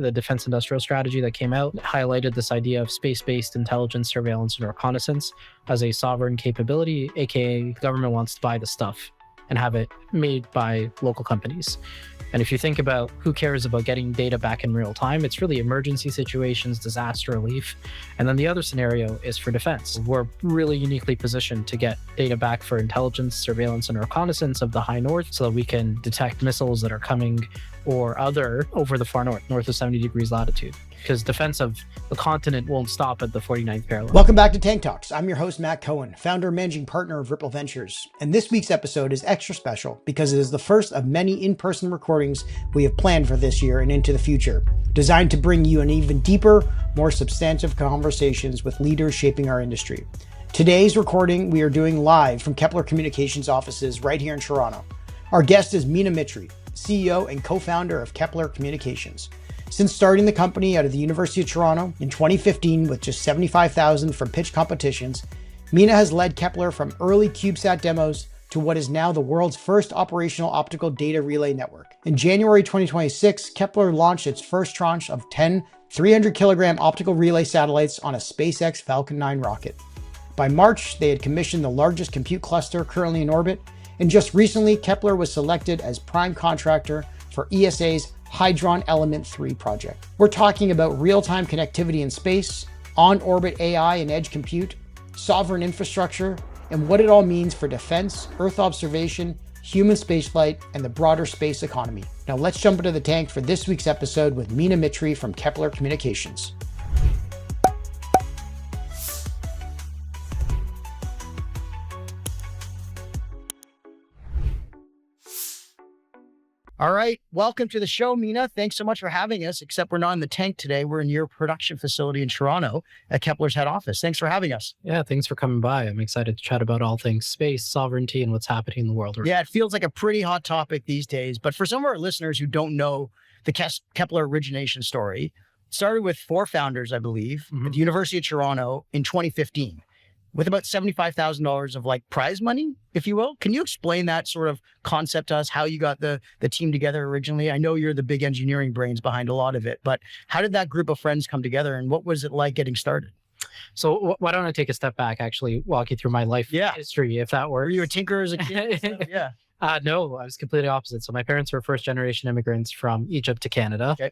the defense industrial strategy that came out, highlighted this idea of space-based intelligence, surveillance, and reconnaissance as a sovereign capability, aka the government wants to buy the stuff and have it made by local companies. And if you think about who cares about getting data back in real time, it's really emergency situations, disaster relief. And then the other scenario is for defense. We're really uniquely positioned to get data back for intelligence, surveillance, and reconnaissance of the high north so that we can detect missiles that are coming or other over the far north of 70 degrees latitude. Because defense of the continent won't stop at the 49th parallel. Welcome back to Tank Talks. I'm your host, Matt Cohen, founder and managing partner of Ripple Ventures. And this week's episode is extra special because it is the first of many in-person recordings we have planned for this year and into the future, designed to bring you an even deeper, more substantive conversations with leaders shaping our industry. Today's recording we are doing live from Kepler Communications offices right here in Toronto. Our guest is Mina Mitry, CEO and co-founder of Kepler Communications. Since starting the company out of the University of Toronto in 2015 with just $75,000 from pitch competitions, Mina has led Kepler from early CubeSat demos to what is now the world's first operational optical data relay network. In January 2026, Kepler launched its first tranche of 10 300-kilogram optical relay satellites on a SpaceX Falcon 9 rocket. By March, they had commissioned the largest compute cluster currently in orbit, and just recently, Kepler was selected as prime contractor for ESA's Hydron Element 3 project. We're talking about real-time connectivity in space, on-orbit AI and edge compute, sovereign infrastructure, and what it all means for defense, Earth observation, human spaceflight, and the broader space economy. Now let's jump into the tank for this week's episode with Mina Mitry from Kepler Communications. All right, welcome to the show, Mina. Thanks so much for having us, except we're not in the tank today. We're in your production facility in Toronto at Kepler's head office. Thanks for having us. Yeah, thanks for coming by. I'm excited to chat about all things space, sovereignty, and what's happening in the world. Yeah, it feels like a pretty hot topic these days. But for some of our listeners who don't know the Kepler origination story, it started with 4 founders, I believe, at the University of Toronto in 2015. With about $75,000 of like prize money, if you will. Can you explain that sort of concept to us, how you got the team together originally? I know you're the big engineering brains behind a lot of it, but how did that group of friends come together and what was it like getting started? So why don't I take a step back, actually walk you through my life history, if that works. Were you a tinker as a kid? Yeah. No, I was completely opposite. So my parents were first generation immigrants from Egypt to Canada. Okay.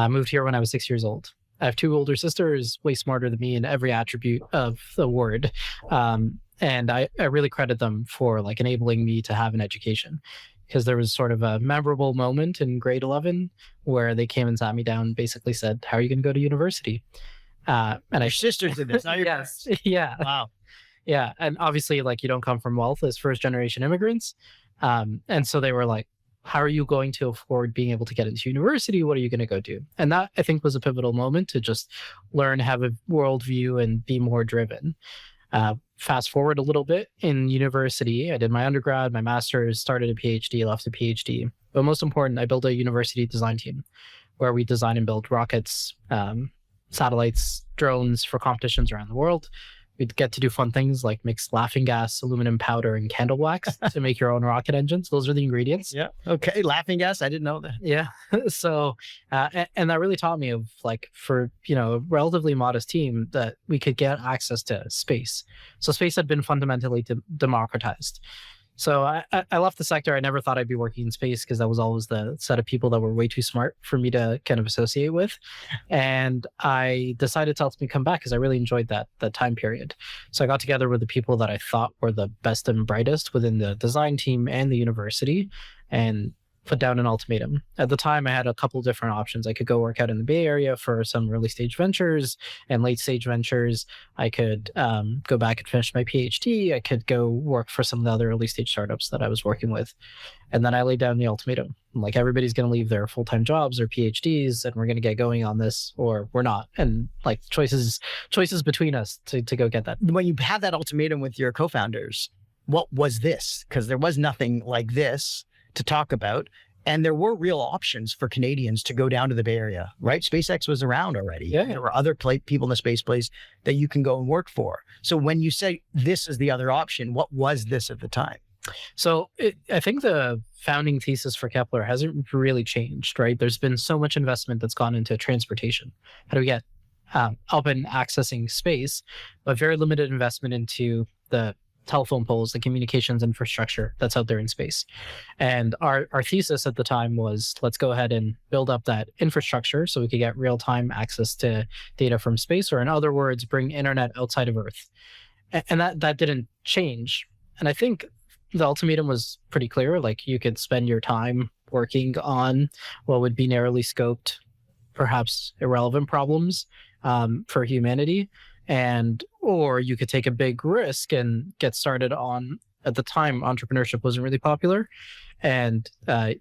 Moved here when I was 6 years old. I have 2 older sisters, way smarter than me in every attribute of the word. And I really credit them for like enabling me to have an education, because there was sort of a memorable moment in grade 11 where they came and sat me down and basically said, how are you going to go to university? And your sisters did this, not your parents. Yeah. Wow. Yeah. And obviously like you don't come from wealth as first generation immigrants. And so they were like, how are you going to afford being able to get into university? What are you going to go do? And that, I think, was a pivotal moment to just learn, have a worldview, and be more driven. Fast forward a little bit in university, I did my undergrad, my master's, started a PhD, left a PhD. But most important, I built a university design team where we design and build rockets, satellites, drones for competitions around the world. We'd get to do fun things like mix laughing gas, aluminum powder, and candle wax to make your own rocket engines. Those are the ingredients. Yeah. Okay. Laughing gas. I didn't know that. Yeah. So, and that really taught me of like, for, a relatively modest team, that we could get access to space. So space had been fundamentally democratized. So I left the sector. I never thought I'd be working in space because that was always the set of people that were way too smart for me to kind of associate with. And I decided to ultimately come back because I really enjoyed that time period. So I got together with the people that I thought were the best and brightest within the design team and the university and put down an ultimatum. At the time, I had a couple different options. I could go work out in the Bay Area for some early stage ventures and late stage ventures. I could go back and finish my PhD. I could go work for some of the other early stage startups that I was working with. And then I laid down the ultimatum. Like, everybody's going to leave their full-time jobs or PhDs, and we're going to get going on this, or we're not. And like choices between us to go get that. When you had that ultimatum with your co-founders, what was this? Because there was nothing like this to talk about. And there were real options for Canadians to go down to the Bay Area, right? SpaceX was around already. Yeah. There were other people in the space place that you can go and work for. So when you say this is the other option, what was this at the time? So I think the founding thesis for Kepler hasn't really changed, right? There's been so much investment that's gone into transportation. How do we get up and accessing space, but very limited investment into the telephone poles, the communications infrastructure that's out there in space. And our thesis at the time was, let's go ahead and build up that infrastructure so we could get real-time access to data from space, or in other words, bring internet outside of Earth. And that didn't change. And I think the ultimatum was pretty clear. Like, you could spend your time working on what would be narrowly scoped, perhaps irrelevant problems for humanity, or you could take a big risk and get started on, at the time, entrepreneurship wasn't really popular, and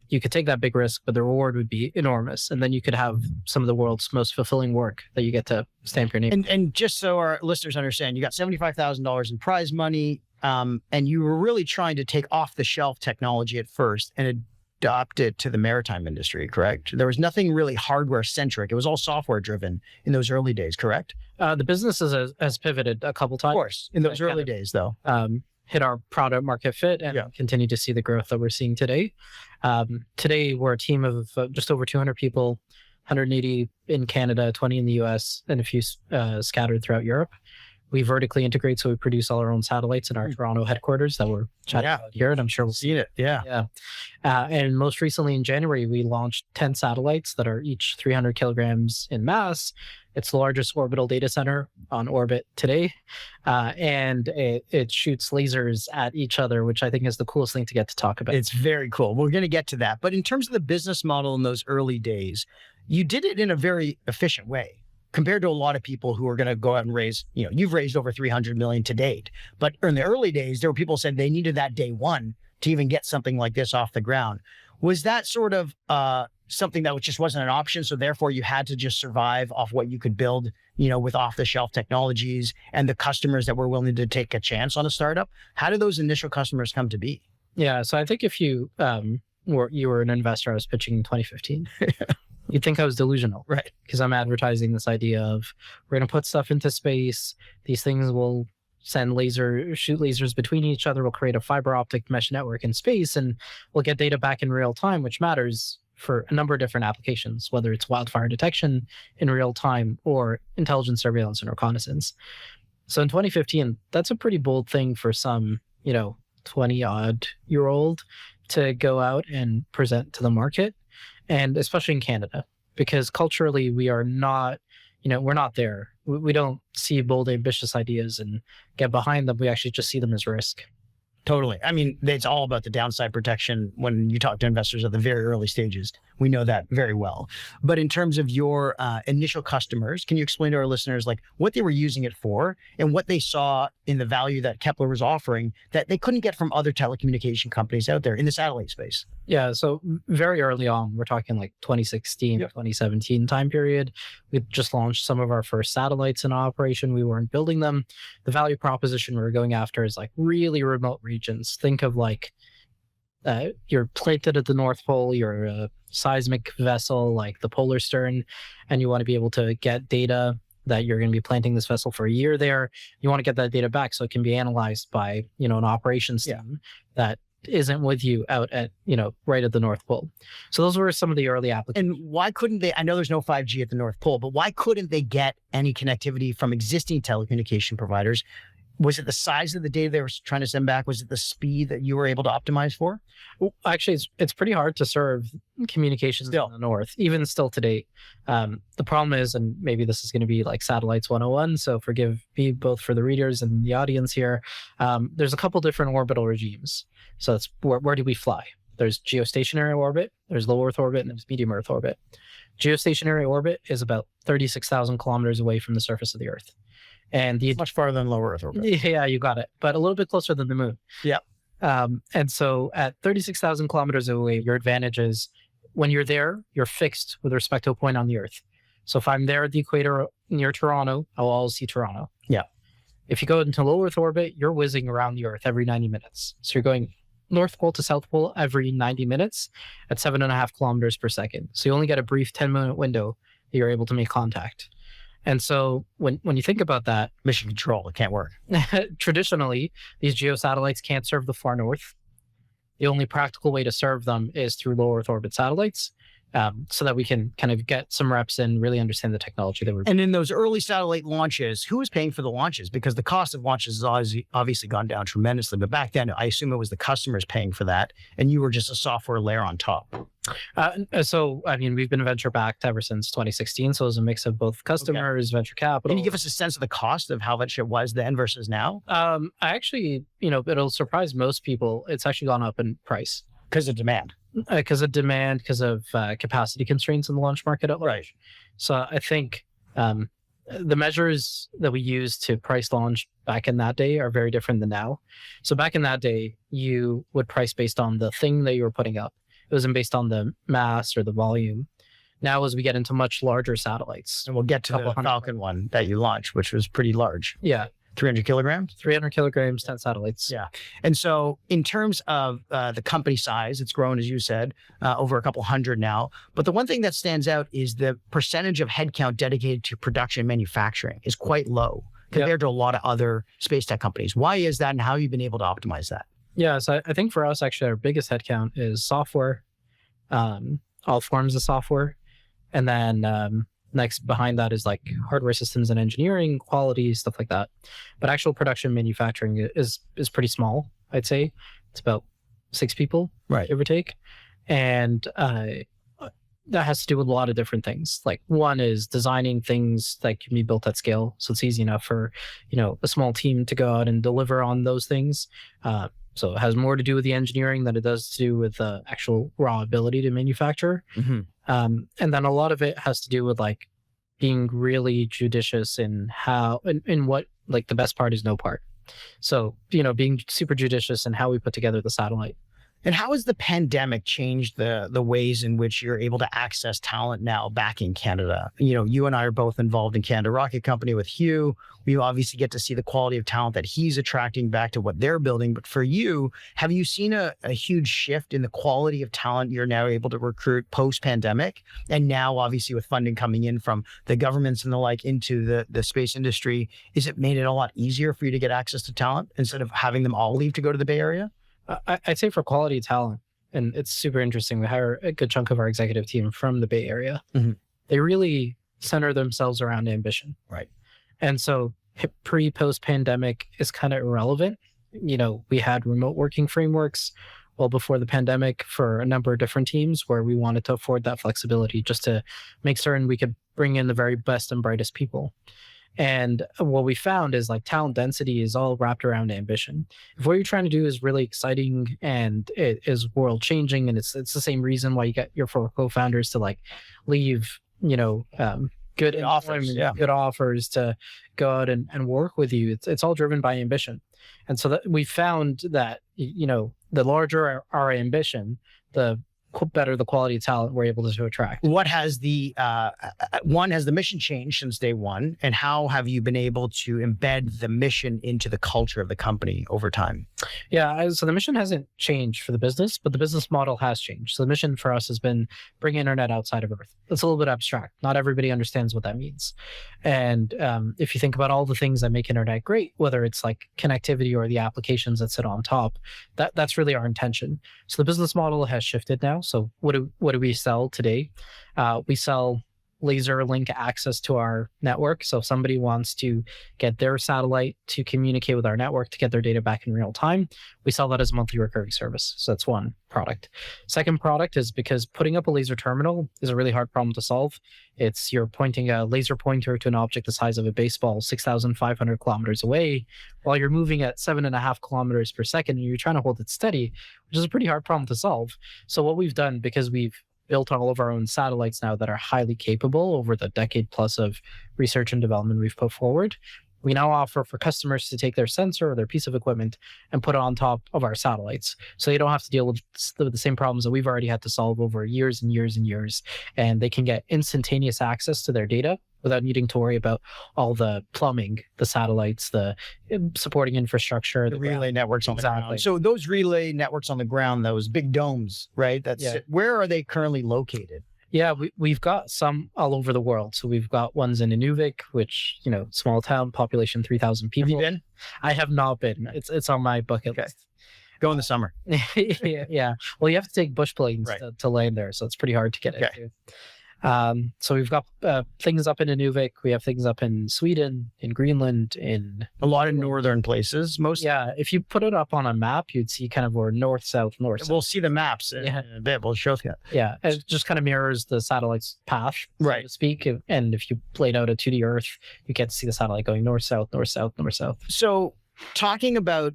you could take that big risk, but the reward would be enormous, and then you could have some of the world's most fulfilling work that you get to stamp your name. And just so our listeners understand, you got $75,000 in prize money, and you were really trying to take off-the-shelf technology at first and adopt it to the maritime industry, correct? There was nothing really hardware-centric. It was all software-driven in those early days, correct? The business has pivoted a couple times. Of course, in those early days, though. Hit our product market fit and continue to see the growth that we're seeing today. Today, we're a team of just over 200 people, 180 in Canada, 20 in the US, and a few scattered throughout Europe. We vertically integrate, so we produce all our own satellites in our Toronto headquarters that we're chatting about here, and I'm sure we'll see it. Yeah. And most recently in January, we launched 10 satellites that are each 300 kilograms in mass. It's the largest orbital data center on orbit today. And it shoots lasers at each other, which I think is the coolest thing to get to talk about. It's very cool. We're going to get to that. But in terms of the business model in those early days, you did it in a very efficient way compared to a lot of people who are going to go out and raise, you've raised over 300 million to date. But in the early days, there were people who said they needed that day one to even get something like this off the ground. Was that sort of something that just wasn't an option? So therefore you had to just survive off what you could build, with off the shelf technologies and the customers that were willing to take a chance on a startup? How did those initial customers come to be? Yeah. So I think if you were an investor I was pitching in 2015, you'd think I was delusional, right? Because I'm advertising this idea of, we're going to put stuff into space. These things will shoot lasers between each other. We'll create a fiber optic mesh network in space, and we'll get data back in real time, which matters for a number of different applications, whether it's wildfire detection in real time or intelligence, surveillance, and reconnaissance. So in 2015, that's a pretty bold thing for some, 20-odd-year-old to go out and present to the market. And especially in Canada, because culturally we are not, we're not there. We don't see bold, ambitious ideas and get behind them. We actually just see them as risk. Totally. I mean, it's all about the downside protection when you talk to investors at the very early stages. We know that very well. But in terms of your initial customers, can you explain to our listeners what they were using it for and what they saw in the value that Kepler was offering that they couldn't get from other telecommunication companies out there in the satellite space? Yeah. So very early on, we're talking 2016, 2017 time period. We just launched some of our first satellites in operation. We weren't building them. The value proposition we were going after is really remote regions. Think of you're planted at the North Pole, you're a seismic vessel like the Polar Stern, and you want to be able to get data that you're going to be planting this vessel for a year there. You want to get that data back so it can be analyzed by, an operations team that isn't with you out at, right at the North Pole. So those were some of the early applications. And why couldn't they, I know there's no 5G at the North Pole, but why couldn't they get any connectivity from existing telecommunication providers? Was it the size of the data they were trying to send back? Was it the speed that you were able to optimize for? Well, actually, it's pretty hard to serve communications in the North, even still today. The problem is, and maybe this is going to be satellites 101, so forgive me both for the readers and the audience here. There's a couple different orbital regimes. So that's where do we fly? There's geostationary orbit, there's low Earth orbit, and there's medium Earth orbit. Geostationary orbit is about 36,000 kilometers away from the surface of the Earth. And much farther than low Earth orbit. Yeah, you got it. But a little bit closer than the moon. Yeah. And so at 36,000 kilometers away, your advantage is when you're there, you're fixed with respect to a point on the Earth. So if I'm there at the equator near Toronto, I'll always see Toronto. Yeah. If you go into low Earth orbit, you're whizzing around the Earth every 90 minutes. So you're going North Pole to South Pole every 90 minutes at 7.5 kilometers per second. So you only get a brief 10-minute window that you're able to make contact. And so when you think about that, mission control, it can't work. Traditionally, these geosatellites can't serve the far north. the only practical way to serve them is through low Earth orbit satellites, so that we can kind of get some reps and really understand the technology that we're. And in those early satellite launches, who was paying for the launches? Because the cost of launches has obviously gone down tremendously. But back then, I assume it was the customers paying for that, and you were just a software layer on top. So, I mean, we've been venture backed ever since 2016. So it was a mix of both customers, venture capital. Can you give us a sense of the cost of how much it was then versus now? I actually, it'll surprise most people. It's actually gone up in price. Because of demand. Because of demand, because of capacity constraints in the launch market at large. Right. So I think the measures that we use to price launch back in that day are very different than now. So back in that day, you would price based on the thing that you were putting up. It wasn't based on the mass or the volume. Now, as we get into much larger satellites, and we'll get to the Falcon one that you launched, which was pretty large. Yeah. 300 kilograms? 300 kilograms, 10 satellites. Yeah. And so in terms of the company size, it's grown, as you said, over a couple hundred now. But the one thing that stands out is the percentage of headcount dedicated to production and manufacturing is quite low compared to a lot of other space tech companies. Why is that, and how have you been able to optimize that? Yeah, so I think for us, actually, our biggest headcount is software, all forms of software. And then next behind that is like hardware systems and engineering, quality, stuff like that. But actual production manufacturing is pretty small, I'd say. It's about 6 people, right, give or take. And that has to do with a lot of different things. Like one is designing things that can be built at scale. So it's easy enough for, a small team to go out and deliver on those things. So it has more to do with the engineering than it does to do with the actual raw ability to manufacture. Mm-hmm. And then a lot of it has to do with like being really judicious in how, in what, like the best part is no part. So, being super judicious in how we put together the satellite. And how has the pandemic changed the ways in which you're able to access talent now back in Canada? You and I are both involved in Canada Rocket Company with Hugh. We obviously get to see the quality of talent that he's attracting back to what they're building. But for you, have you seen a huge shift in the quality of talent you're now able to recruit post-pandemic? And now, obviously, with funding coming in from the governments and the like into the space industry, is it made it a lot easier for you to get access to talent instead of having them all leave to go to the Bay Area? I'd say for quality talent, and it's super interesting, we hire a good chunk of our executive team from the Bay Area. Mm-hmm. They really center themselves around ambition. Right. And so post pandemic is kind of irrelevant. We had remote working frameworks well before the pandemic for a number of different teams where we wanted to afford that flexibility just to make certain we could bring in the very best and brightest people. And what we found is like talent density is all wrapped around ambition. If what you're trying to do is really exciting and it is world changing, and it's the same reason why you get your 4 co-founders to like leave, good offers, good offers to go out and work with you. It's all driven by ambition. And so that we found that, the larger our ambition, the better the quality of talent we're able to attract. What has the has the mission changed since day one, and how have you been able to embed the mission into the culture of the company over time? Yeah, so the mission hasn't changed for the business, but the business model has changed. So the mission for us has been bring internet outside of Earth. It's a little bit abstract. Not everybody understands what that means. And if you think about all the things that make internet great, whether it's like connectivity or the applications that sit on top, that's really our intention. So the business model has shifted now. So what do we sell today? We sell laser link access to our network. So if somebody wants to get their satellite to communicate with our network to get their data back in real time, we sell that as a monthly recurring service. So that's one product. Second product is because putting up a laser terminal is a really hard problem to solve. It's you're pointing a laser pointer to an object the size of a baseball 6,500 kilometers away while you're moving at 7.5 kilometers per second and you're trying to hold it steady, which is a pretty hard problem to solve. So what we've done, because we've built all of our own satellites now that are highly capable over the decade plus of research and development we've put forward, we now offer for customers to take their sensor or their piece of equipment and put it on top of our satellites. So you don't have to deal with the same problems that we've already had to solve over years and years and years. And they can get instantaneous access to their data without needing to worry about all the plumbing, the satellites, the supporting infrastructure. The relay networks on the ground. So those relay networks on the ground, those big domes, right? Where are they currently located? Yeah, we've got some all over the world. So we've got ones in Inuvik, which, small town, population 3,000 people. Have you been? I have not been. It's on my bucket list. Go in the summer. Yeah. Well, you have to take bush planes to land there, so it's pretty hard to get into. So we've got things up in Nunavik. We have things up in Sweden, in Greenland, in a lot of northern places. Yeah, if you put it up on a map, you'd see kind of where north, south, north. We'll see the maps in a bit. We'll show you. Yeah, it just kind of mirrors the satellite's path, so to speak. And if you laid out a 2D Earth, you get to see the satellite going north, south, north, south, north, south. So talking about,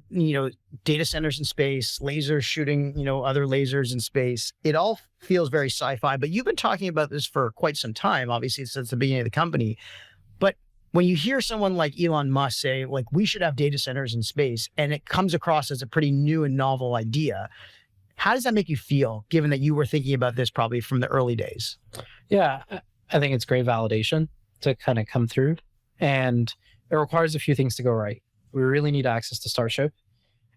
data centers in space, lasers shooting, other lasers in space, it all feels very sci-fi, but you've been talking about this for quite some time, obviously since the beginning of the company. But when you hear someone like Elon Musk say, like, we should have data centers in space, and it comes across as a pretty new and novel idea, how does that make you feel, given that you were thinking about this probably from the early days? Yeah, I think it's great validation to kind of come through, and it requires a few things to go right. We really need access to Starship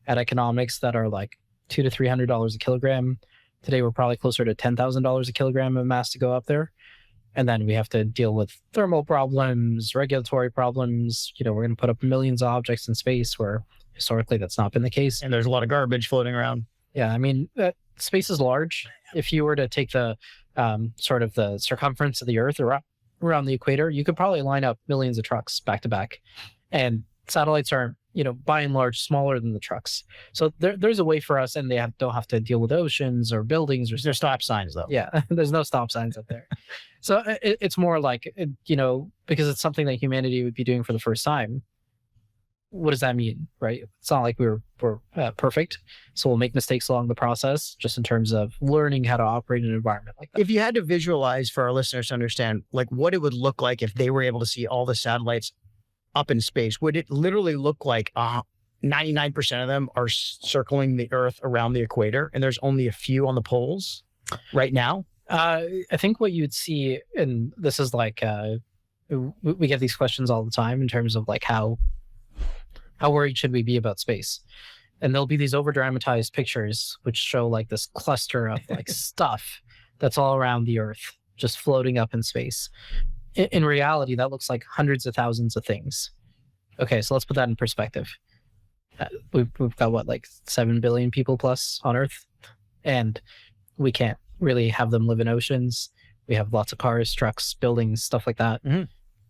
at economics that are like $200 to $300 a kilogram. Today, we're probably closer to $10,000 a kilogram of mass to go up there. And then we have to deal with thermal problems, regulatory problems. We're going to put up millions of objects in space where historically that's not been the case. And there's a lot of garbage floating around. Yeah, I mean, space is large. If you were to take the sort of the circumference of the Earth around the equator, you could probably line up millions of trucks back to back. And satellites are, by and large, smaller than the trucks. So there's a way for us, and they don't have to deal with oceans or buildings. There's stop signs, though. Yeah, there's no stop signs up there. So it's more like, because it's something that humanity would be doing for the first time. What does that mean, right? It's not like we're perfect. So we'll make mistakes along the process, just in terms of learning how to operate in an environment like that. If you had to visualize for our listeners to understand, like, what it would look like if they were able to see all the satellites up in space, would it literally look like 99% of them are circling the Earth around the equator, and there's only a few on the poles right now? I think what you'd see, and this is like, we get these questions all the time in terms of like how worried should we be about space? And there'll be these over-dramatized pictures which show like this cluster of like stuff that's all around the Earth, just floating up in space. In reality, that looks like hundreds of thousands of things. Okay, so let's put that in perspective. We've got what, like 7 billion people plus on Earth, and we can't really have them live in oceans. We have lots of cars, trucks, buildings, stuff like that. Mm-hmm.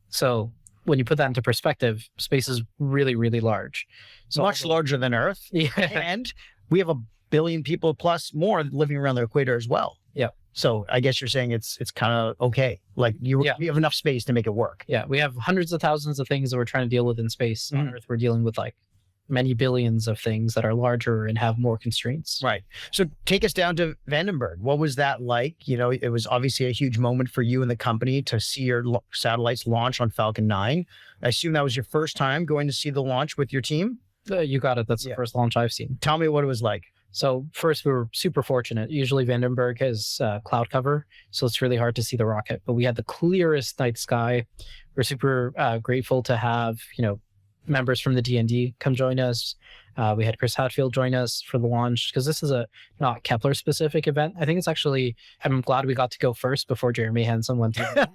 So when you put that into perspective, space is really, really large. So much larger than Earth. Yeah. And we have 1 billion people plus more living around the equator as well. Yeah. So I guess you're saying it's kind of okay. Like you have enough space to make it work. Yeah. We have hundreds of thousands of things that we're trying to deal with in space. Mm-hmm. On Earth, we're dealing with like many billions of things that are larger and have more constraints. Right. So take us down to Vandenberg. What was that like? It was obviously a huge moment for you and the company to see your satellites launch on Falcon 9. I assume that was your first time going to see the launch with your team? You got it. That's the first launch I've seen. Tell me what it was like. So first, we were super fortunate. Usually Vandenberg has cloud cover, so it's really hard to see the rocket. But we had the clearest night sky. We're super grateful to have, members from the D&D come join us. We had Chris Hadfield join us for the launch, because this is a not Kepler specific event. I think it's actually, I'm glad we got to go first before Jeremy Hansen went to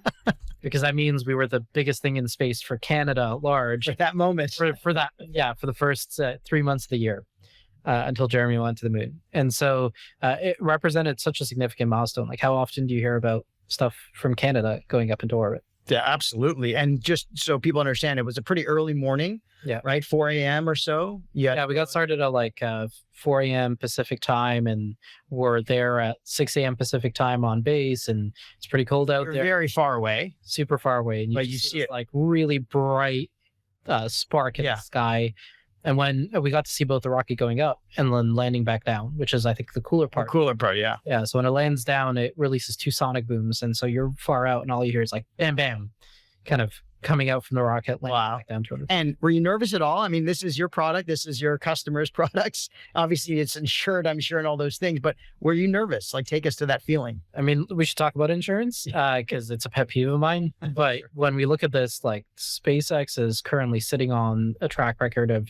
because that means we were the biggest thing in space for Canada at large. At that moment. For the first 3 months of the year. Until Jeremy went to the moon. And so it represented such a significant milestone. Like, how often do you hear about stuff from Canada going up into orbit? Yeah, absolutely. And just so people understand, it was a pretty early morning, right? 4 a.m. or so. Yeah, we got started at like 4 a.m. Pacific time, and we're there at 6 a.m. Pacific time on base, and it's pretty cold out there. Very far away. Super far away. And you see it like really bright spark in the sky. And when we got to see both the rocket going up and then landing back down, which is, I think, the cooler part. The cooler part, yeah. Yeah, so when it lands down, it releases 2 sonic booms. And so you're far out, and all you hear is like, bam, bam, kind of coming out from the rocket, landing back down to it. And were you nervous at all? I mean, this is your product. This is your customers' products. Obviously, it's insured, I'm sure, and all those things. But were you nervous? Like, take us to that feeling. I mean, we should talk about insurance because it's a pet peeve of mine. But when we look at this, like, SpaceX is currently sitting on a track record of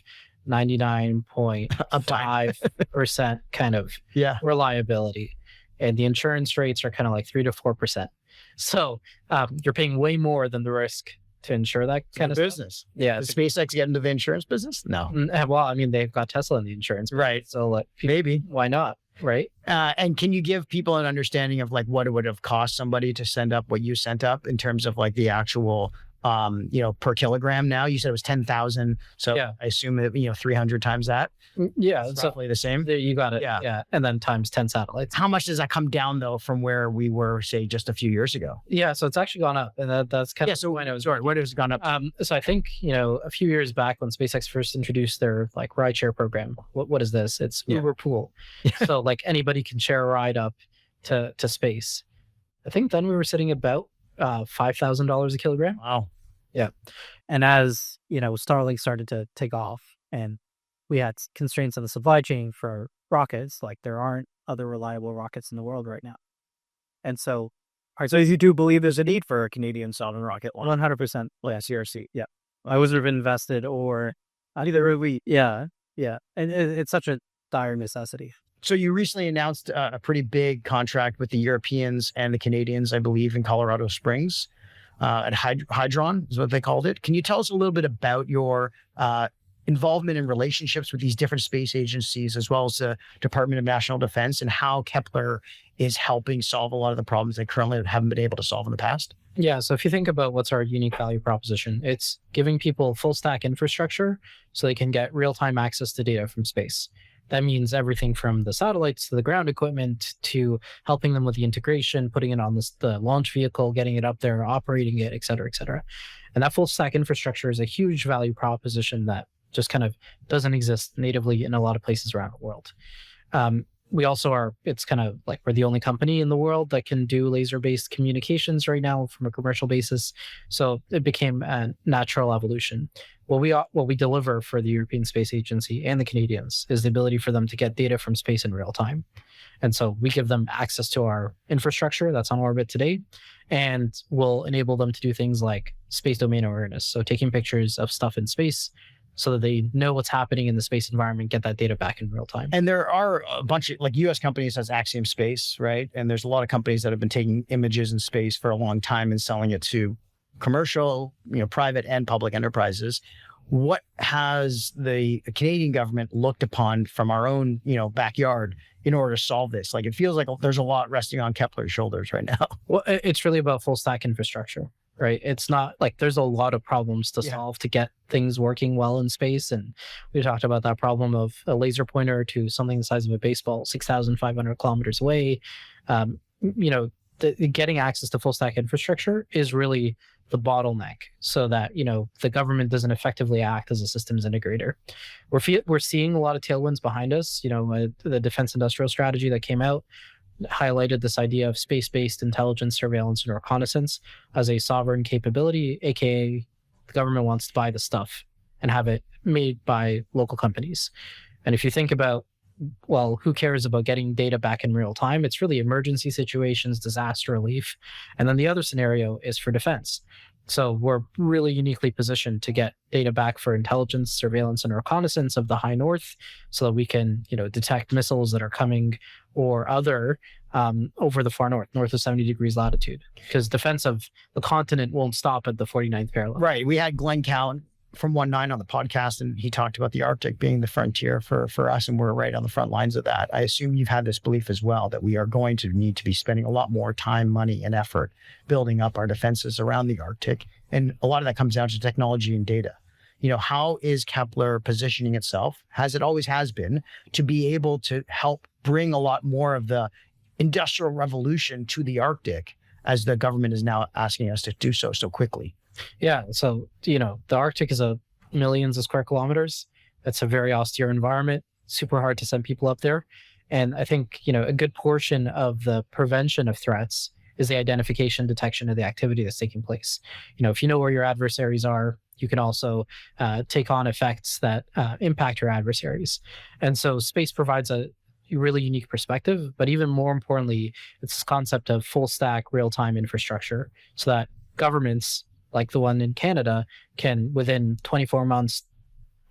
99.5% kind of reliability. And the insurance rates are kind of like 3 to 4%. So you're paying way more than the risk to ensure that kind of business. Yeah. Does SpaceX get into the insurance business? No. Well, I mean, they've got Tesla in the insurance. Right. So like, Maybe. why not? Right. And can you give people an understanding of like what it would have cost somebody to send up what you sent up in terms of like the actual, per kilogram now? You said it was 10,000. So Yeah. I assume that, 300 times that. Yeah. It's So roughly the same. there you got it. Yeah. Yeah. And then times 10 satellites. How much does that come down though from where we were, say, just a few years ago? Yeah. So it's actually gone up. And that's kind Yeah. of So when it was. sorry, what has it gone up? So I think, a few years back when SpaceX first introduced their like rideshare program, what is this? It's Yeah. Uber Pool. So like anybody can share a ride up to space. I think then we were sitting about $5,000 a kilogram. Wow. And as, Starlink started to take off and we had constraints on the supply chain for rockets, like there aren't other reliable rockets in the world right now. And so, All right. So you do believe there's a need for a Canadian sovereign rocket launch? 100%, Yeah, CRC. yeah, I would have invested or either we, yeah. And it's such a dire necessity. So you recently announced a pretty big contract with the Europeans and the Canadians, I believe, in Colorado Springs. At Hydron is what they called it. Can you tell us a little bit about your involvement in relationships with these different space agencies, as well as the Department of National Defense, and how Kepler is helping solve a lot of the problems they currently haven't been able to solve in the past? Yeah. So if you think about what's our unique value proposition, it's giving people full stack infrastructure so they can get real-time access to data from space. That means everything from the satellites to the ground equipment to helping them with the integration, putting it on the launch vehicle, getting it up there, operating it, et cetera, et cetera. And that full stack infrastructure is a huge value proposition that just kind of doesn't exist natively in a lot of places around the world. We also are, it's kind of like we're the only company in the world that can do laser-based communications right now from a commercial basis. So it became a natural evolution. What we deliver for the European Space Agency and the Canadians is the ability for them to get data from space in real time. And so we give them access to our infrastructure that's on orbit today, and we'll enable them to do things like space domain awareness. So taking pictures of stuff in space so that they know what's happening in the space environment, get that data back in real time. And there are a bunch of like US companies has Axiom Space, right? And there's a lot of companies that have been taking images in space for a long time and selling it to commercial, private and public enterprises. What has the Canadian government looked upon from our own, backyard in order to solve this? Like, it feels like there's a lot resting on Kepler's shoulders right now. Well, it's really about full stack infrastructure, right? It's not like there's a lot of problems to solve to get things working well in space. And we talked about that problem of a laser pointer to something the size of a baseball, 6,500 kilometers away. Getting access to full stack infrastructure is really the bottleneck so that, the government doesn't effectively act as a systems integrator. We're seeing a lot of tailwinds behind us. The defense industrial strategy that came out highlighted this idea of space-based intelligence, surveillance, and reconnaissance as a sovereign capability, aka the government wants to buy the stuff and have it made by local companies. And if you think about, well, who cares about getting data back in real time? It's really emergency situations, disaster relief. And then the other scenario is for defense. So we're really uniquely positioned to get data back for intelligence, surveillance, and reconnaissance of the high north so that we can, detect missiles that are coming or other over the far north of 70 degrees latitude. Because defense of the continent won't stop at the 49th parallel. Right. We had Glenn Cowan from 19 on the podcast, and he talked about the Arctic being the frontier for us, and we're right on the front lines of that. I assume you've had this belief as well that we are going to need to be spending a lot more time, money, and effort building up our defenses around the Arctic, and a lot of that comes down to technology and data. How is Kepler positioning itself, as it always has been, to be able to help bring a lot more of the industrial revolution to the Arctic, as the government is now asking us to do so quickly? Yeah. So, the Arctic is millions of square kilometers. That's a very austere environment, super hard to send people up there. And I think, a good portion of the prevention of threats is the identification, detection of the activity that's taking place. If you know where your adversaries are, you can also take on effects that impact your adversaries. And so space provides a really unique perspective, but even more importantly, it's this concept of full stack real-time infrastructure so that governments like the one in Canada can within 24 months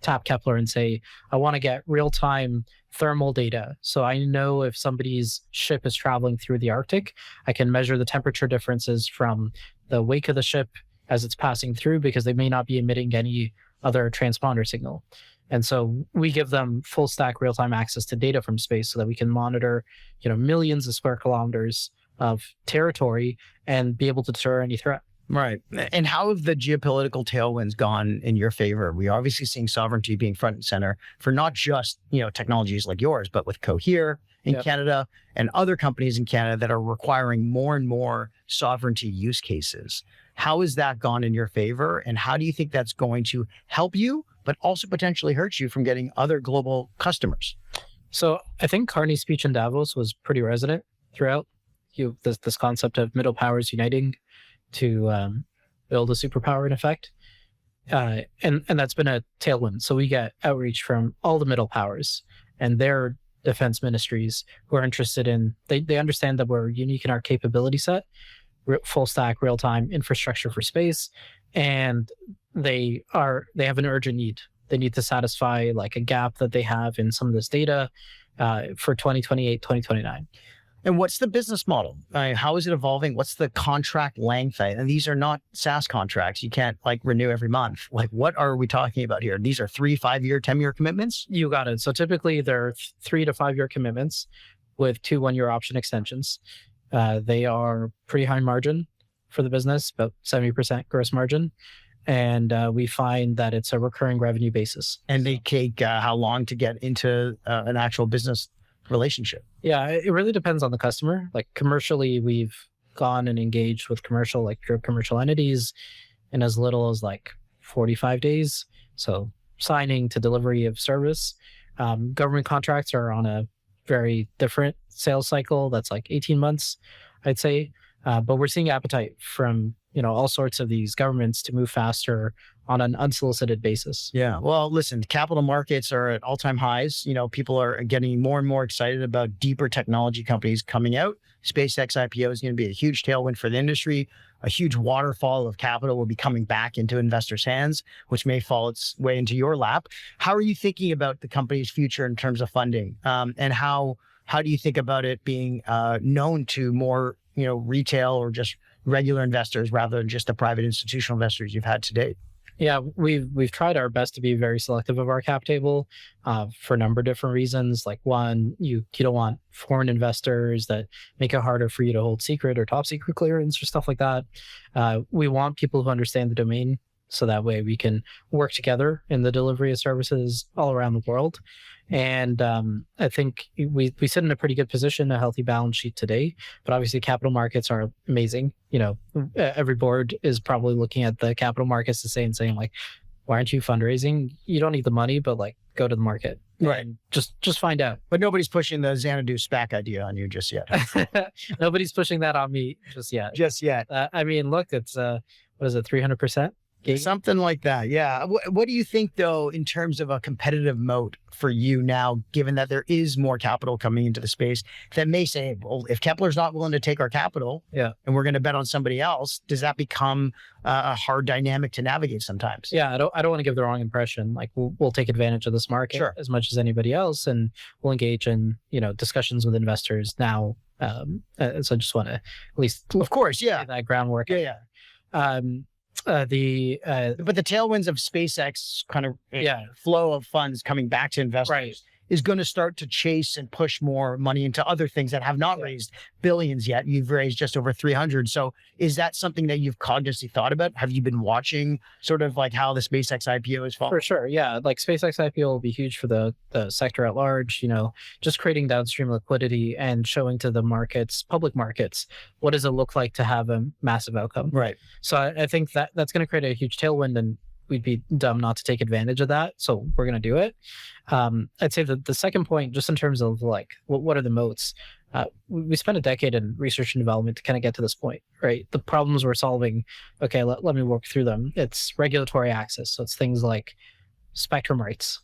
tap Kepler and say, I want to get real-time thermal data. So I know if somebody's ship is traveling through the Arctic, I can measure the temperature differences from the wake of the ship as it's passing through because they may not be emitting any other transponder signal. And so we give them full stack real-time access to data from space so that we can monitor, millions of square kilometers of territory and be able to deter any threat. Right. And how have the geopolitical tailwinds gone in your favor? We're obviously seeing sovereignty being front and center for not just, technologies like yours, but with Cohere in Canada and other companies in Canada that are requiring more and more sovereignty use cases. How has that gone in your favor? And how do you think that's going to help you, but also potentially hurt you from getting other global customers? So I think Carney's speech in Davos was pretty resonant throughout. This concept of middle powers uniting to build a superpower in effect. And that's been a tailwind. So we get outreach from all the middle powers and their defense ministries who are interested in, they understand that we're unique in our capability set, full stack real-time infrastructure for space. And they have an urgent need. They need to satisfy like a gap that they have in some of this data for 2028, 2029. And what's the business model? How is it evolving? What's the contract length? And these are not SaaS contracts. You can't renew every month. What are we talking about here? These are 3, 5-year, 10-year commitments? You got it. So typically they're 3 to 5 year commitments with 2 1-year option extensions. They are pretty high margin for the business, about 70% gross margin. And we find that it's a recurring revenue basis. And they take how long to get into an actual business relationship? Yeah, it really depends on the customer. Like commercially, we've gone and engaged with pure commercial entities in as little as 45 days. So signing to delivery of service. Government contracts are on a very different sales cycle. That's 18 months, I'd say. But we're seeing appetite from all sorts of these governments to move faster on an unsolicited basis. Yeah. Well, listen, capital markets are at all-time highs. People are getting more and more excited about deeper technology companies coming out. SpaceX IPO is going to be a huge tailwind for the industry. A huge waterfall of capital will be coming back into investors' hands, which may fall its way into your lap. How are you thinking about the company's future in terms of funding? And how do you think about it being known to more, retail or just regular investors rather than just the private institutional investors you've had to date? Yeah, we've tried our best to be very selective of our cap table for a number of different reasons. Like one, you don't want foreign investors that make it harder for you to hold secret or top secret clearance or stuff like that. We want people who understand the domain, so that way we can work together in the delivery of services all around the world. And I think we sit in a pretty good position, a healthy balance sheet today, but obviously capital markets are amazing. Every board is probably looking at the capital markets and saying why aren't you fundraising? You don't need the money, but go to the market. Right. Just find out. But nobody's pushing the Xanadu SPAC idea on you just yet. Nobody's pushing that on me just yet. Look, it's, what is it, 300%? Something like that. Yeah. What do you think, though, in terms of a competitive moat for you now, given that there is more capital coming into the space that may say, well, if Kepler's not willing to take our capital and we're going to bet on somebody else, does that become a hard dynamic to navigate sometimes? Yeah. I don't want to give the wrong impression. We'll take advantage of this market as much as anybody else, and we'll engage in, discussions with investors now. So I just want to at least, of course, lay that groundwork. But the tailwinds of SpaceX kind of flow of funds coming back to investors is going to start to chase and push more money into other things that have not raised billions yet. You've raised just over 300. So is that something that you've cognitively thought about? Have you been watching sort of how the SpaceX IPO is falling? For sure. Yeah. SpaceX IPO will be huge for the sector at large, just creating downstream liquidity and showing to the markets, public markets, what does it look like to have a massive outcome? Right. So I think that's going to create a huge tailwind, and we'd be dumb not to take advantage of that. So we're going to do it. I'd say that the second point, just in terms of what are the moats? We spent a decade in research and development to kind of get to this point, right? The problems we're solving, okay, let me walk through them. It's regulatory access. So it's things like spectrum rights.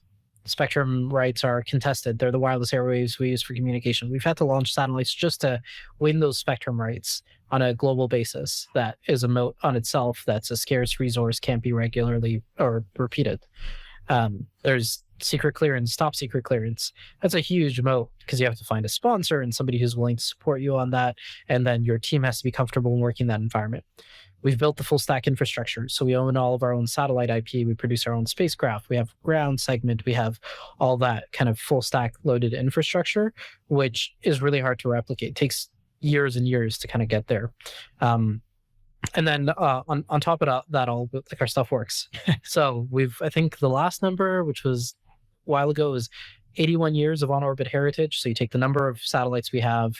Spectrum rights are contested. They're the wireless airwaves we use for communication. We've had to launch satellites just to win those spectrum rights on a global basis. That is a moat on itself. That's a scarce resource, can't be regularly or repeated. There's secret clearance, top secret clearance. That's a huge moat because you have to find a sponsor and somebody who's willing to support you on that. And then your team has to be comfortable in working in that environment. We've built the full stack infrastructure. So we own all of our own satellite IP. We produce our own spacecraft. We have ground segment. We have all that kind of full stack loaded infrastructure, which is really hard to replicate. It takes years and years to kind of get there. And then on top of that, all like our stuff works. So I think the last number, which was a while ago, is 81 years of on-orbit heritage. So you take the number of satellites we have,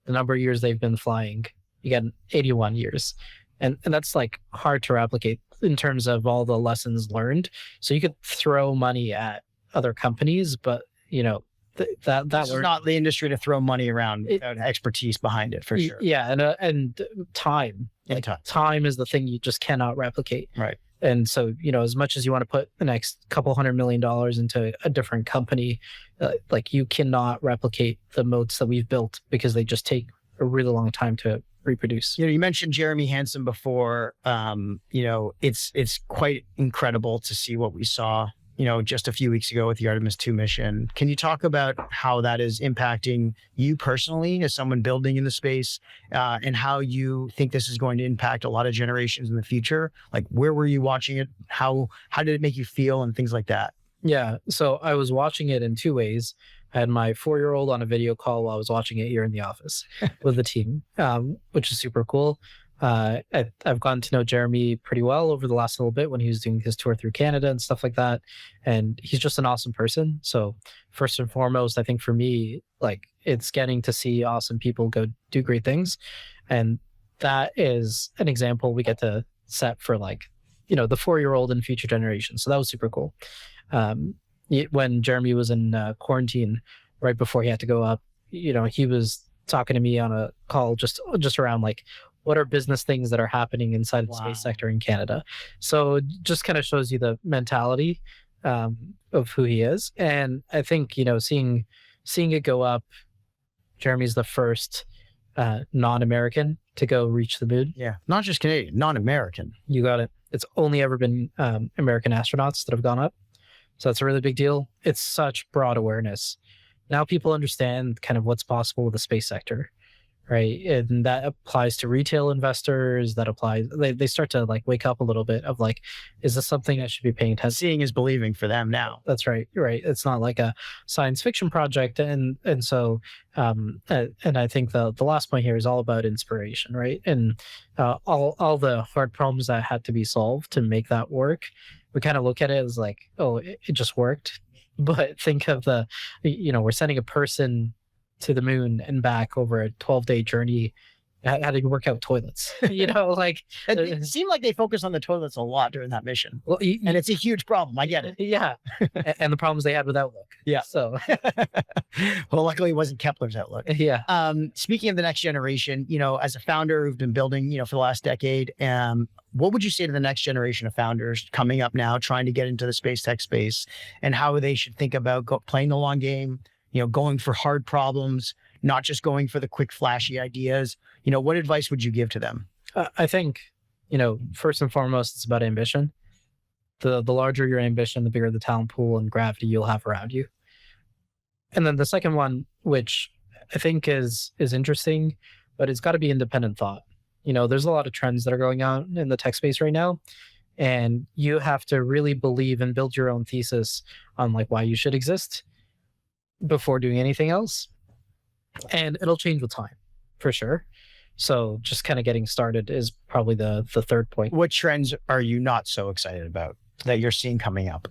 the number of years they've been flying, you get 81 years. And that's like hard to replicate in terms of all the lessons learned. So you could throw money at other companies, but that This is not the industry to throw money around without expertise behind it, for sure. Yeah, and time. And time is the thing you just cannot replicate. Right. And so, as much as you want to put the next couple $100 million into a different company, like you cannot replicate the moats that we've built because they just take a really long time to reproduce. You mentioned Jeremy Hansen before. It's quite incredible to see what we saw, just a few weeks ago with the Artemis 2 mission. Can you talk about how that is impacting you personally as someone building in the space, and how you think this is going to impact a lot of generations in the future? Like, where were you watching it? How did it make you feel and things like that? Yeah. So I was watching it in two ways. I had my 4-year-old on a video call while I was watching it here in the office with the team, which is super cool. I've gotten to know Jeremy pretty well over the last little bit when he was doing his tour through Canada and stuff like that. And he's just an awesome person. So first and foremost, I think for me, like, it's getting to see awesome people go do great things. And that is an example we get to set for, like, the 4-year-old and future generations. So that was super cool. When Jeremy was in quarantine, right before he had to go up, he was talking to me on a call just around, like, what are business things that are happening inside the space sector in Canada. So it just kind of shows you the mentality of who he is. And I think, seeing it go up, Jeremy's the first non-American to go reach the moon. Yeah. Not just Canadian, non-American. You got it. It's only ever been American astronauts that have gone up. So that's a really big deal. It's such broad awareness. Now people understand kind of what's possible with the space sector, right? And that applies to retail investors. They start to, like, wake up a little bit of, like, is this something I should be paying attention? Seeing is believing for them now. That's right. Right. It's not like a science fiction project. And so, and I think the last point here is all about inspiration, right? And all the hard problems that had to be solved to make that work, we kind of look at it as like, oh, it just worked. But think of we're sending a person to the moon and back over a 12-day journey. How do you work out toilets? It seemed like they focused on the toilets a lot during that mission. Well, and it's a huge problem. I get it. Yeah. And the problems they had with Outlook. Yeah. So, well, luckily it wasn't Kepler's Outlook. Yeah. Speaking of the next generation, as a founder who've been building, for the last decade, what would you say to the next generation of founders coming up now, trying to get into the space tech space, and how they should think about playing the long game, going for hard problems, not just going for the quick, flashy ideas? What advice would you give to them? I think, first and foremost, it's about ambition. The larger your ambition, the bigger the talent pool and gravity you'll have around you. And then the second one, which I think is interesting, but it's got to be independent thought. There's a lot of trends that are going on in the tech space right now, and you have to really believe and build your own thesis on, like, why you should exist before doing anything else. And it'll change with time, for sure. So just kind of getting started is probably the third point. What trends are you not so excited about that you're seeing coming up?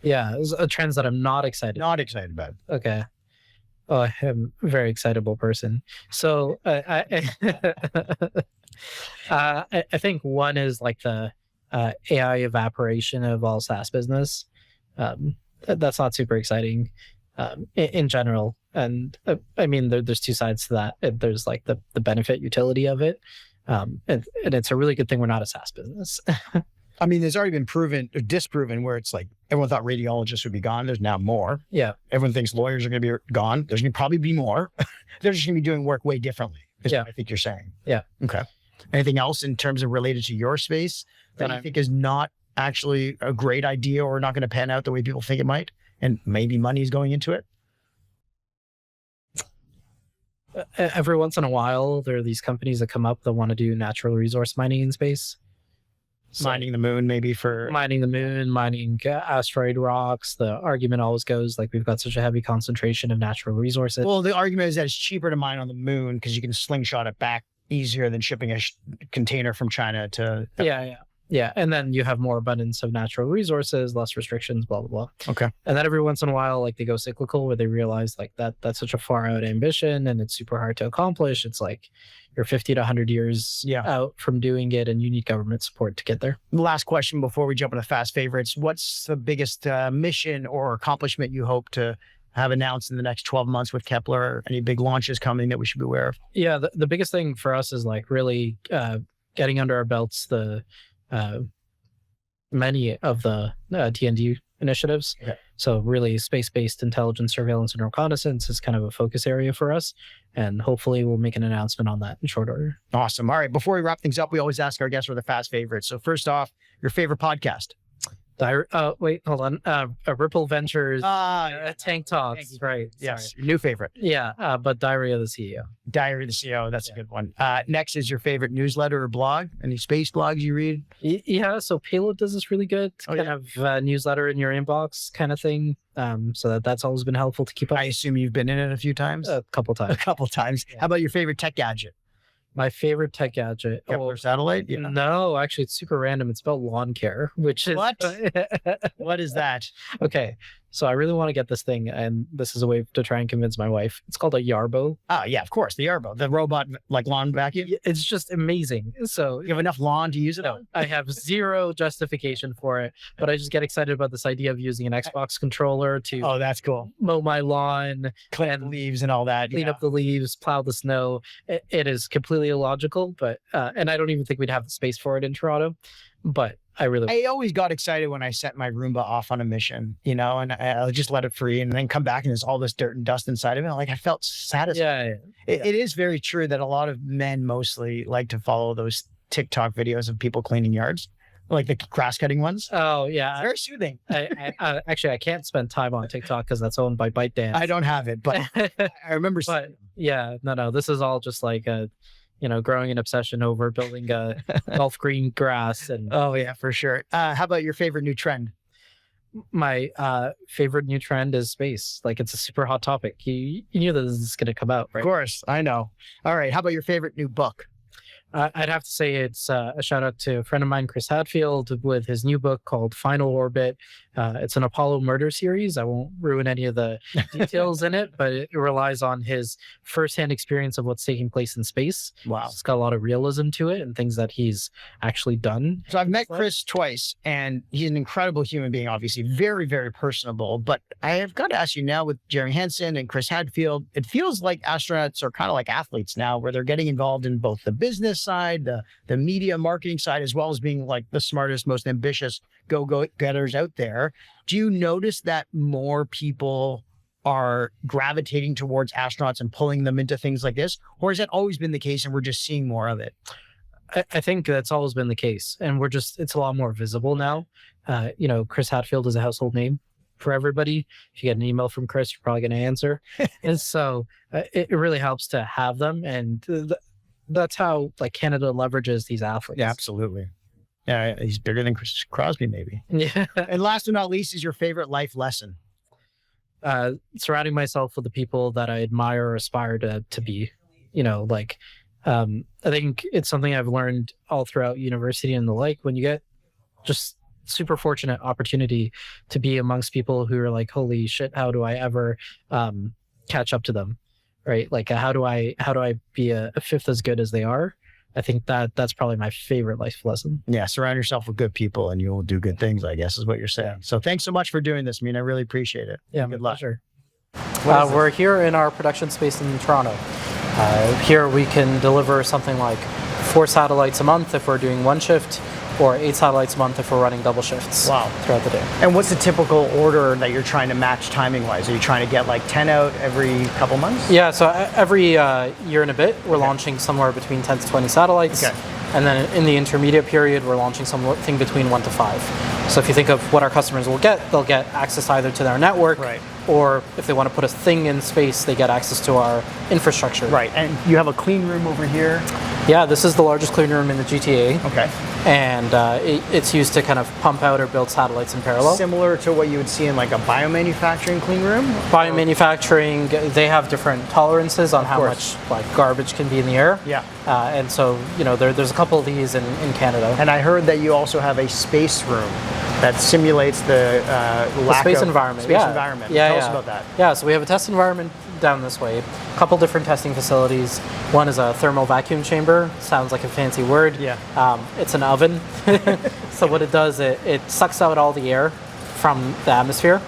Yeah, trends that I'm not excited. Not excited about. Okay. Oh, I'm a very excitable person. So I think one is, like, the AI evaporation of all SaaS business. That's not super exciting in general. And I mean, there's two sides to that. There's, like, the benefit utility of it. And it's a really good thing we're not a SaaS business. I mean, there's already been proven or disproven where it's like everyone thought radiologists would be gone. There's now more. Yeah. Everyone thinks lawyers are going to be gone. There's going to probably be more. They're just going to be doing work way differently. Is what I think you're saying. Yeah. Okay. Anything else in terms of related to your space that I think is not actually a great idea or not going to pan out the way people think it might, and maybe money is going into it? every once in a while, there are these companies that come up that want to do natural resource mining in space. So, Mining the moon, maybe for mining the moon, mining asteroid rocks. The argument always goes like we've got such a heavy concentration of natural resources. Well, the argument is that it's cheaper to mine on the moon because you can slingshot it back easier than shipping a container from China to. Yeah. And then you have more abundance of natural resources, less restrictions, blah, blah, blah. Okay. And then every once in a while, like they go cyclical where they realize like that's such a far out ambition and it's super hard to accomplish. It's like you're 50 to 100 years out from doing it and you need government support to get there. Last question before we jump into fast favorites. What's the biggest mission or accomplishment you hope to have announced in the next 12 months with Kepler? Any big launches coming that we should be aware of? Yeah, the biggest thing for us is like really getting under our belts the many of the T&D initiatives. Okay. So really space-based intelligence, surveillance, and reconnaissance is kind of a focus area for us. And hopefully we'll make an announcement on that in short order. Awesome. All right. Before we wrap things up, we always ask our guests for the fast favorites. So first off, your favorite podcast? Wait, hold on. Ripple Ventures, Tank Talks, Thank you. right? Yes. Sorry. Your new favorite? Yeah, but Diary of the CEO. Diary of the CEO. That's a good one. Next is your favorite newsletter or blog? Any space blogs you read? Yeah, so Payload does this really good kind of newsletter in your inbox kind of thing. So that's always been helpful to keep up. I assume you've been in it a few times? A couple times. A couple times. Yeah. How about your favorite tech gadget? My favorite tech gadget. Kepler satellite? Yeah. No, actually, it's super random. It's about lawn care, which is What? What is that? Okay. So I really want to get this thing, and this is a way to try and convince my wife. It's called a Yarbo. Oh, yeah, of course. The Arbo, the robot like lawn vacuum. It's just amazing. So You have enough lawn to use it no, on? I have zero justification for it, but I just get excited about this idea of using an Xbox controller to Oh, that's cool. mow my lawn, Clean the leaves and all that. clean yeah. up the leaves, plow the snow. It is completely illogical, but and I don't even think we'd have the space for it in Toronto. But I really, I always got excited when I sent my Roomba off on a mission, you know, and I just let it free and then come back and there's all this dirt and dust inside of it. Like I felt satisfied. yeah. It is very true that a lot of men mostly like to follow those TikTok videos of people cleaning yards, like the grass cutting ones. Oh It's yeah. very soothing. Actually, I can't spend time on TikTok because that's owned by ByteDance. I don't have it, but I remember But seeing yeah, no. This is all just like a, growing an obsession over building a golf green grass. And Oh yeah, for sure. How about your favorite new trend? my favorite new trend is space. Like it's a super hot topic. You knew that this is going to come out, Of right? course, I know. All right. How about your favorite new book? I'd have to say it's a shout out to a friend of mine, Chris Hadfield, with his new book called Final Orbit. It's an Apollo murder series. I won't ruin any of the details in it, but it relies on his firsthand experience of what's taking place in space. Wow. It's got a lot of realism to it and things that he's actually done. So I've met Chris twice, and he's an incredible human being, obviously, very, very personable. But I have got to ask you now with Jeremy Hansen and Chris Hadfield, it feels like astronauts are kind of like athletes now, where they're getting involved in both the business side, the media marketing side, as well as being like the smartest, most ambitious go-getters out there. Do you notice that more people are gravitating towards astronauts and pulling them into things like this? Or has that always been the case and we're just seeing more of it? I think that's always been the case, and it's a lot more visible now. Chris Hadfield is a household name for everybody. If you get an email from Chris, you're probably going to answer. And so it really helps to have them. And that's how like Canada leverages these athletes. Yeah, absolutely. Yeah, he's bigger than Chris Crosby, maybe. Yeah. And last but not least is your favorite life lesson. Surrounding myself with the people that I admire or aspire to be, I think it's something I've learned all throughout university and the like. When you get just super fortunate opportunity to be amongst people who are like, holy shit, how do I ever catch up to them? Right? Like, how do I be a fifth as good as they are? I think that's probably my favorite life lesson. Yeah, surround yourself with good people and you will do good things, I guess is what you're saying. So thanks so much for doing this, Mina. I really appreciate it. Yeah, Good luck. pleasure. What is We're here in our production space in Toronto. Here we can deliver something like 4 satellites a month if we're doing one shift, or 8 satellites a month if we're running double shifts Wow. throughout the day. And what's the typical order that you're trying to match timing-wise? Are you trying to get like 10 out every couple months? Yeah, so every year and a bit, we're launching somewhere between 10 to 20 satellites. Okay. And then in the intermediate period, we're launching something between 1 to 5. So if you think of what our customers will get, they'll get access either to their network Right. or if they want to put a thing in space, they get access to our infrastructure. Right, and you have a clean room over here. Yeah, this is the largest clean room in the GTA. Okay. And it's used to kind of pump out or build satellites in parallel. Similar to what you would see in like a biomanufacturing clean room? Biomanufacturing, they have different tolerances on how course. much like garbage can be in the air. Yeah. And so, there's a couple of these in Canada. And I heard that you also have a space room that simulates the lack space of environment. Space environment. Tell us about that. Yeah, so we have a test environment down this way. A couple different testing facilities. One is a thermal vacuum chamber. Sounds like a fancy word. Yeah. It's an oven. So what it does, it sucks out all the air from the atmosphere.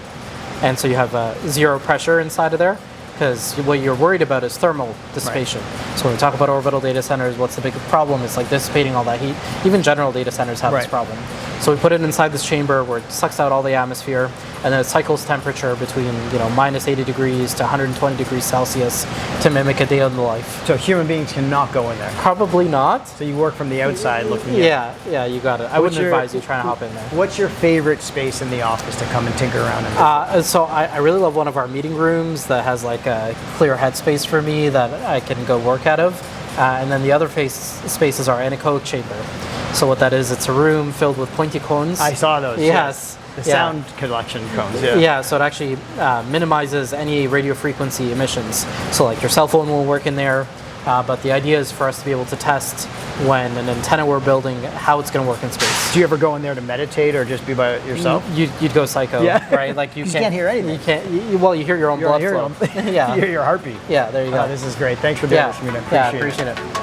And so you have zero pressure inside of there, because what you're worried about is thermal dissipation. Right. So when we talk about orbital data centers, what's the big problem? It's like dissipating all that heat. Even general data centers have this problem. So we put it inside this chamber where it sucks out all the atmosphere, and then it cycles temperature between minus 80 degrees to 120 degrees Celsius to mimic a day in the life. So human beings cannot go in there? Probably not. So you work from the outside looking in? Yeah, you got it. I wouldn't advise you trying to hop in there. What's your favorite space in the office to come and tinker around in? So I really love one of our meeting rooms that has like a clear headspace for me that I can go work out of. And then the other spaces are anechoic chamber. So what that is, it's a room filled with pointy cones. I saw those. Yes. The sound collection cones. Yeah, so it actually minimizes any radio frequency emissions. So like your cell phone will work in there, but the idea is for us to be able to test when an antenna we're building, how it's going to work in space. Do you ever go in there to meditate or just be by yourself? You'd go psycho, right? Like you can't hear anything. You can't. You hear your own blood flow. Yeah. You hear your heartbeat. Yeah, there you go. This is great. Thanks for doing this, Mina. Appreciate it.